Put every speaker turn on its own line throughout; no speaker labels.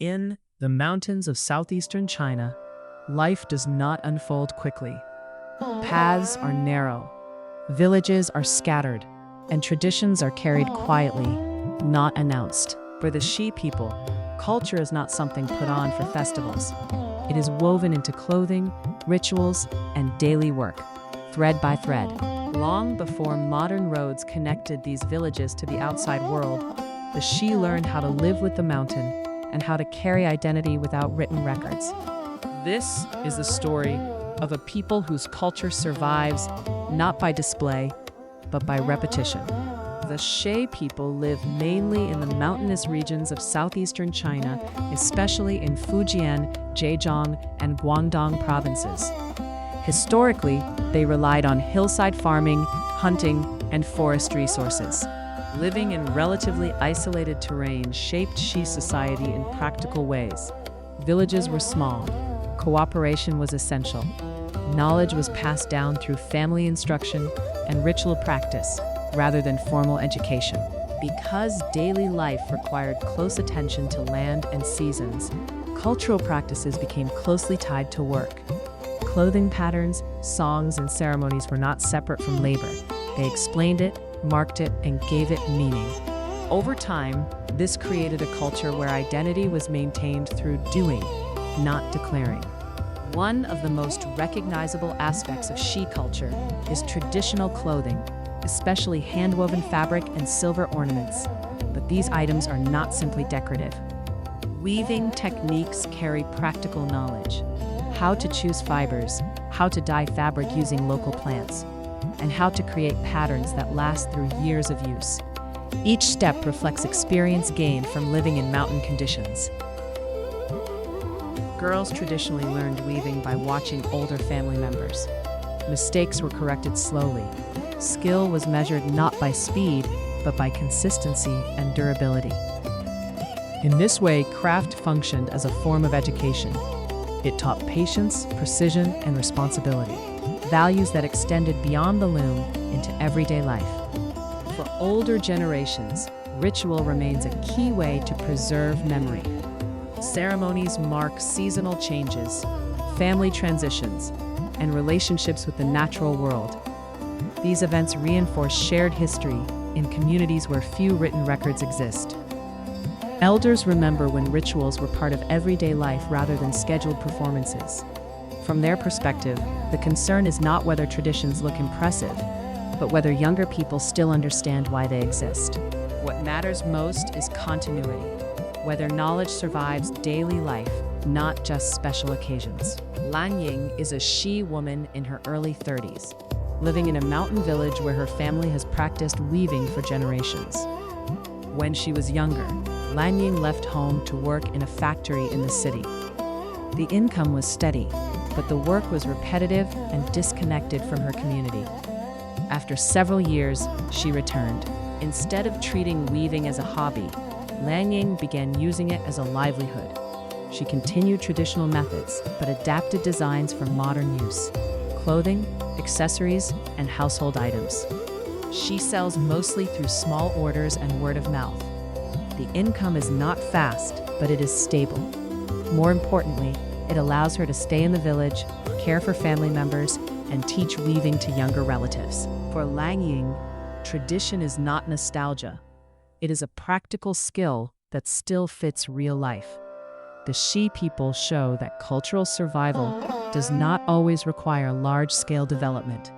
In the mountains of southeastern China, life does not unfold quickly. Paths are narrow, villages are scattered, and traditions are carried quietly, not announced. For the Shi people, culture is not something put on for festivals. It is woven into clothing, rituals, and daily work, thread by thread. Long before modern roads connected these villages to the outside world, the Shi learned how to live with the mountain and how to carry identity without written records. This is the story of a people whose culture survives not by display, but by repetition. The Shi people live mainly in the mountainous regions of southeastern China, especially in Fujian, Zhejiang, and Guangdong provinces. Historically, they relied on hillside farming, hunting, and forest resources. Living in relatively isolated terrain shaped Shi society in practical ways. Villages were small. Cooperation was essential. Knowledge was passed down through family instruction and ritual practice, rather than formal education. Because daily life required close attention to land and seasons, cultural practices became closely tied to work. Clothing patterns, songs, and ceremonies were not separate from labor. They explained it, marked it, and gave it meaning. Over time, this created a culture where identity was maintained through doing, not declaring. One of the most recognizable aspects of Shi culture is traditional clothing, especially hand-woven fabric and silver ornaments. But these items are not simply decorative. Weaving techniques carry practical knowledge: how to choose fibers, how to dye fabric using local plants, and how to create patterns that last through years of use. Each step reflects experience gained from living in mountain conditions. Girls traditionally learned weaving by watching older family members. Mistakes were corrected slowly. Skill was measured not by speed, but by consistency and durability. In this way, craft functioned as a form of education. It taught patience, precision, and responsibility, values that extended beyond the loom into everyday life. For older generations, ritual remains a key way to preserve memory. Ceremonies mark seasonal changes, family transitions, and relationships with the natural world. These events reinforce shared history in communities where few written records exist. Elders remember when rituals were part of everyday life rather than scheduled performances. From their perspective, the concern is not whether traditions look impressive, but whether younger people still understand why they exist. What matters most is continuity, whether knowledge survives daily life, not just special occasions. Lan Ying is a Shi woman in her early 30s, living in a mountain village where her family has practiced weaving for generations. When she was younger, Lan Ying left home to work in a factory in the city. The income was steady, but the work was repetitive and disconnected from her community. After several years, she returned. Instead of treating weaving as a hobby, Lan Ying began using it as a livelihood. She continued traditional methods, but adapted designs for modern use: clothing, accessories, and household items. She sells mostly through small orders and word of mouth. The income is not fast, but it is stable. More importantly, it allows her to stay in the village, care for family members, and teach weaving to younger relatives. For Lan Ying, tradition is not nostalgia. It is a practical skill that still fits real life. The Shi people show that cultural survival does not always require large-scale development.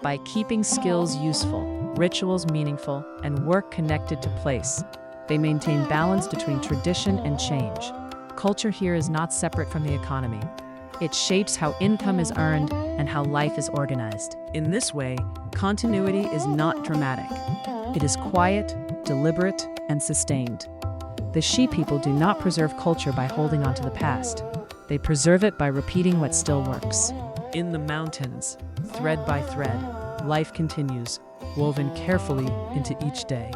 By keeping skills useful, rituals meaningful, and work connected to place, they maintain balance between tradition and change. Culture here is not separate from the economy. It shapes how income is earned and how life is organized. In this way, continuity is not dramatic. It is quiet, deliberate, and sustained. The Shi people do not preserve culture by holding on to the past. They preserve it by repeating what still works. In the mountains, thread by thread, life continues, woven carefully into each day.